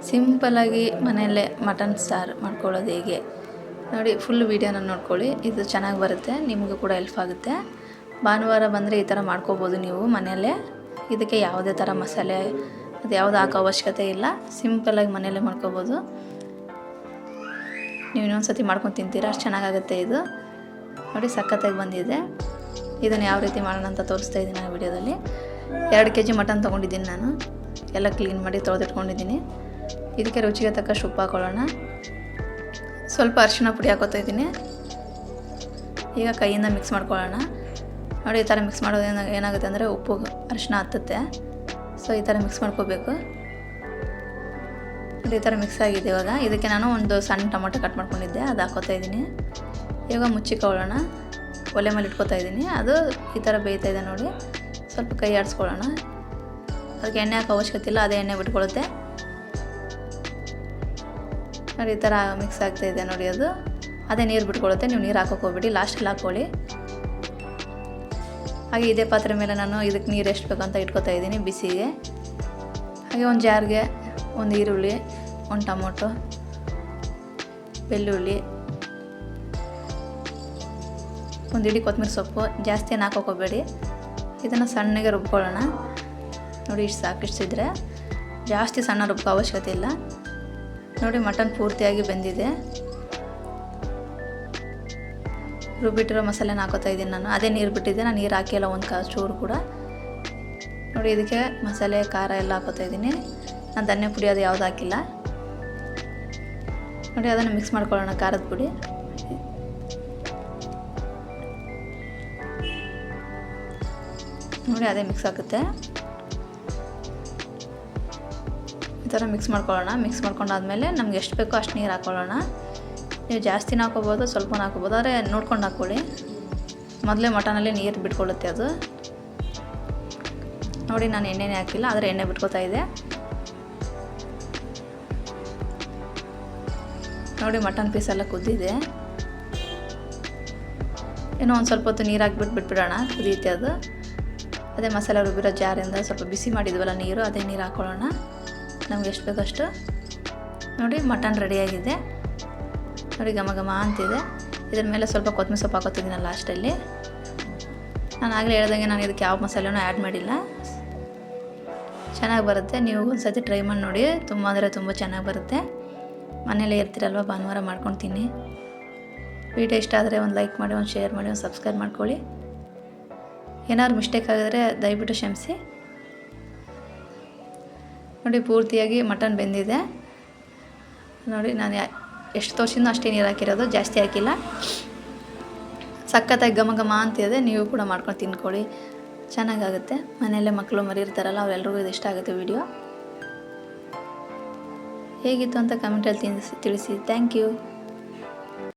ಸಿಂಪಲ್ಲಾಗಿ ಮನೆಯಲ್ಲೇ ಮಟನ್ ಸಾರು ಮಾಡ್ಕೊಳ್ಳೋದು ಹೇಗೆ ನೋಡಿ, ಫುಲ್ ವೀಡಿಯೋನ ನೋಡ್ಕೊಳ್ಳಿ. ಇದು ಚೆನ್ನಾಗಿ ಬರುತ್ತೆ, ನಿಮಗೂ ಕೂಡ ಹೆಲ್ಪ್ ಆಗುತ್ತೆ. ಭಾನುವಾರ ಬಂದರೆ ಈ ಥರ ಮಾಡ್ಕೋಬೋದು ನೀವು ಮನೆಯಲ್ಲೇ. ಇದಕ್ಕೆ ಯಾವುದೇ ಥರ ಮಸಾಲೆ ಅದು ಯಾವುದು ಹಾಕೋ ಅವಶ್ಯಕತೆ ಇಲ್ಲ, ಸಿಂಪಲ್ಲಾಗಿ ಮನೆಯಲ್ಲೇ ಮಾಡ್ಕೋಬೋದು. ನೀವು ಇನ್ನೊಂದು ಸತಿ ಮಾಡ್ಕೊಂಡು ತಿಂತೀರಾ, ಅಷ್ಟು ಚೆನ್ನಾಗಾಗುತ್ತೆ. ಇದು ನೋಡಿ ಸಖತ್ತಾಗಿ ಬಂದಿದೆ. ಇದನ್ನು ಯಾವ ರೀತಿ ಮಾಡೋಣ ಅಂತ ತೋರಿಸ್ತಾ ಇದ್ದೀನಿ ಆ ವಿಡಿಯೋದಲ್ಲಿ. 2 kg ಮಟನ್ ತೊಗೊಂಡಿದ್ದೀನಿ ನಾನು, ಎಲ್ಲ ಕ್ಲೀನ್ ಮಾಡಿ ತೊಳೆದಿಟ್ಕೊಂಡಿದ್ದೀನಿ. ಇದಕ್ಕೆ ರುಚಿಗೆ ತಕ್ಕಷ್ಟು ಉಪ್ಪು ಹಾಕೊಳ್ಳೋಣ. ಸ್ವಲ್ಪ ಅರಿಶಿಣ ಪುಡಿ ಹಾಕೋತಾ ಇದ್ದೀನಿ. ಈಗ ಕೈಯಿಂದ ಮಿಕ್ಸ್ ಮಾಡ್ಕೊಳ್ಳೋಣ. ನೋಡಿ ಈ ಥರ ಮಿಕ್ಸ್ ಮಾಡೋದ್ರಿಂದ ಏನಾಗುತ್ತೆ ಅಂದರೆ ಉಪ್ಪು ಅರಿಶಿಣ ಹತ್ತುತ್ತೆ. ಸೊ ಈ ಥರ ಮಿಕ್ಸ್ ಮಾಡ್ಕೋಬೇಕು. ನೋಡಿ ಈ ಥರ ಮಿಕ್ಸ್ ಆಗಿದೆ. ಇವಾಗ ಇದಕ್ಕೆ ನಾನು ಒಂದು ಸಣ್ಣ ಟೊಮೊಟೊ ಕಟ್ ಮಾಡ್ಕೊಂಡಿದ್ದೆ, ಅದು ಹಾಕೋತಾ ಇದ್ದೀನಿ. ಇವಾಗ ಮುಚ್ಚಿಕೊಳ್ಳೋಣ. ಒಲೆ ಮೇಲೆ ಇಟ್ಕೋತಾ ಇದ್ದೀನಿ. ಅದು ಈ ಥರ ಬೇಯ್ತಾ ಇದೆ ನೋಡಿ. ಸ್ವಲ್ಪ ಕೈ ಆಡಿಸ್ಕೊಳ್ಳೋಣ. ಅದಕ್ಕೆ ಎಣ್ಣೆ ಹಾಕೋ ಅವಶ್ಯಕತೆ ಇಲ್ಲ, ಅದೇ ಎಣ್ಣೆ ಬಿಟ್ಕೊಳ್ಳುತ್ತೆ. ನೋಡಿ ಈ ಥರ ಮಿಕ್ಸ್ ಆಗ್ತಾ ಇದೆ ನೋಡಿ. ಅದು ಅದೇ ನೀರು ಬಿಟ್ಕೊಳ್ಳುತ್ತೆ. ನೀವು ನೀರು ಹಾಕೋಕೆ ಹೋಗ್ಬಿಡಿ, ಲಾಸ್ಟಲ್ಲಿ ಹಾಕ್ಕೊಳ್ಳಿ. ಹಾಗೆ ಇದೇ ಪಾತ್ರೆ ಮೇಲೆ ನಾನು ಇದಕ್ಕೆ ನೀರು ಎಷ್ಟು ಬೇಕಂತ ಇಟ್ಕೋತಾ ಇದ್ದೀನಿ ಬಿಸಿಗೆ. ಹಾಗೆ ಒಂದು ಜಾರ್ಗೆ ಒಂದು ಈರುಳ್ಳಿ, ಒಂದು ಟೊಮೊಟೊ, ಬೆಳ್ಳುಳ್ಳಿ, ಒಂದು ಇಡೀ ಕೊತ್ತಂಬರಿ ಸೊಪ್ಪು, ಜಾಸ್ತಿ ಏನು ಹಾಕೋಕೋಬೇಡಿ. ಇದನ್ನು ಸಣ್ಣಗೆ ರುಬ್ಕೊಳ್ಳೋಣ. ನೋಡಿ ಇಷ್ಟು ಸಾಕಿಷ್ಟಿದ್ರೆ, ಜಾಸ್ತಿ ಸಣ್ಣ ರುಬ್ಕೋ ಅವಶ್ಯಕತೆ ಇಲ್ಲ. ನೋಡಿ ಮಟನ್ ಪೂರ್ತಿಯಾಗಿ ಬೆಂದಿದೆ. ರುಬ್ಬಿಟ್ಟಿರೋ ಮಸಾಲೆನ ಹಾಕೋತಾ ಇದ್ದೀನಿ ನಾನು. ಅದೇ ನೀರು ಬಿಟ್ಟಿದ್ದೆ, ನಾನು ನೀರು ಹಾಕಿಲ್ಲ ಒಂದು ಚೂರು ಕೂಡ. ನೋಡಿ ಇದಕ್ಕೆ ಮಸಾಲೆ ಖಾರ ಎಲ್ಲ ಹಾಕೋತಾ ಇದ್ದೀನಿ. ನಾನು ಧನ್ಯ ಪುಡಿ ಅದು ಯಾವುದು ಹಾಕಿಲ್ಲ. ನೋಡಿ ಅದನ್ನು ಮಿಕ್ಸ್ ಮಾಡ್ಕೊಳ್ಳೋಣ, ಖಾರದ ಪುಡಿ. ನೋಡಿ ಅದೇ ಮಿಕ್ಸ್ ಆಗುತ್ತೆ. ಈ ಥರ ಮಿಕ್ಸ್ ಮಾಡ್ಕೊಳ್ಳೋಣ. ಮಿಕ್ಸ್ ಮಾಡ್ಕೊಂಡಾದ್ಮೇಲೆ ನಮ್ಗೆ ಎಷ್ಟು ಬೇಕೋ ಅಷ್ಟು ನೀರು ಹಾಕ್ಕೊಳ್ಳೋಣ. ನೀವು ಜಾಸ್ತಿನ ಹಾಕೋಬೋದು, ಸ್ವಲ್ಪ ಹಾಕೋಬೋದು, ಆದರೆ ನೋಡ್ಕೊಂಡು ಹಾಕ್ಕೊಳ್ಳಿ. ಮೊದಲೇ ಮಟನಲ್ಲಿ ನೀರು ಬಿಟ್ಕೊಳ್ಳುತ್ತೆ ಅದು. ನೋಡಿ ನಾನು ಎಣ್ಣೆನೇ ಹಾಕಿಲ್ಲ, ಆದರೆ ಎಣ್ಣೆ ಬಿಟ್ಕೋತಾ ಇದೆ. ನೋಡಿ ಮಟನ್ ಪೀಸೆಲ್ಲ ಕುದ್ದಿದೆ. ಏನೋ ಒಂದು ಸ್ವಲ್ಪ ಹೊತ್ತು ನೀರು ಹಾಕ್ಬಿಟ್ಟು ಬಿಟ್ಬಿಡೋಣ, ಕುದಿಯುತ್ತೆ ಅದು. ಅದೇ ಮಸಾಲೆ ರುಬ್ಬಿರೋ ಜಾರಿಂದ ಸ್ವಲ್ಪ ಬಿಸಿ ಮಾಡಿದ್ವಲ್ಲ ನೀರು, ಅದೇ ನೀರು ಹಾಕ್ಕೊಳ್ಳೋಣ ನಮ್ಗೆ ಎಷ್ಟು ಬೇಕಷ್ಟು. ನೋಡಿ ಮಟನ್ ರೆಡಿಯಾಗಿದೆ. ನೋಡಿ ಘಮ ಘಮ ಅಂತಿದೆ. ಇದ್ರ ಮೇಲೆ ಸ್ವಲ್ಪ ಕೊತ್ತಂಬರಿ ಸೊಪ್ಪು ಹಾಕೋತಿದ್ದೀನಲ್ಲ ಲಾಸ್ಟಲ್ಲಿ. ನಾನು ಆಗಲೇ ಹೇಳ್ದಂಗೆ ನಾನು ಇದಕ್ಕೆ ಯಾವ ಮಸಾಲೆನೂ ಆ್ಯಡ್ ಮಾಡಿಲ್ಲ. ಚೆನ್ನಾಗಿ ಬರುತ್ತೆ. ನೀವು ಒಂದು ಸತಿ ಟ್ರೈ ಮಾಡಿ ನೋಡಿ, ತುಂಬ ಅಂದರೆ ತುಂಬ ಚೆನ್ನಾಗಿ ಬರುತ್ತೆ. ಮನೇಲೇ ಇರ್ತೀರಲ್ವ, ಭಾನುವಾರ ಮಾಡ್ಕೊಂಡು ತಿನ್ನಿ. ವಿಡಿಯೋ ಇಷ್ಟ ಆದರೆ ಒಂದು ಲೈಕ್ ಮಾಡಿ, ಒಂದು ಶೇರ್ ಮಾಡಿ, ಒಂದು ಸಬ್ಸ್ಕ್ರೈಬ್ ಮಾಡ್ಕೊಳ್ಳಿ. ಏನಾದ್ರು ಮಿಸ್ಟೇಕ್ ಆಗಿದ್ರೆ ದಯವಿಟ್ಟು ಕ್ಷಮಿಸಿ. ನೋಡಿ ಪೂರ್ತಿಯಾಗಿ ಮಟನ್ ಬೆಂದಿದೆ. ನೋಡಿ ನಾನು ಎಷ್ಟು ತೋರಿಸಿದ್ನೋ ಅಷ್ಟೇ ನೀರು ಹಾಕಿರೋದು, ಜಾಸ್ತಿ ಹಾಕಿಲ್ಲ. ಸಖತ್ತಾಗಿ ಘಮ ಘಮ ಅಂತಿದೆ. ನೀವು ಕೂಡ ಮಾಡ್ಕೊಂಡು ತಿನ್ಕೊಳ್ಳಿ, ಚೆನ್ನಾಗಾಗುತ್ತೆ. ಮನೆಯಲ್ಲೇ ಮಕ್ಕಳು ಮರಿ ಇರ್ತಾರಲ್ಲ, ಅವರೆಲ್ಲರಿಗೂ ಇದು ಇಷ್ಟ ಆಗುತ್ತೆ ವಿಡಿಯೋ. ಹೇಗಿತ್ತು ಅಂತ ಕಮೆಂಟಲ್ಲಿ ತಿಳಿಸಿ. Thank you.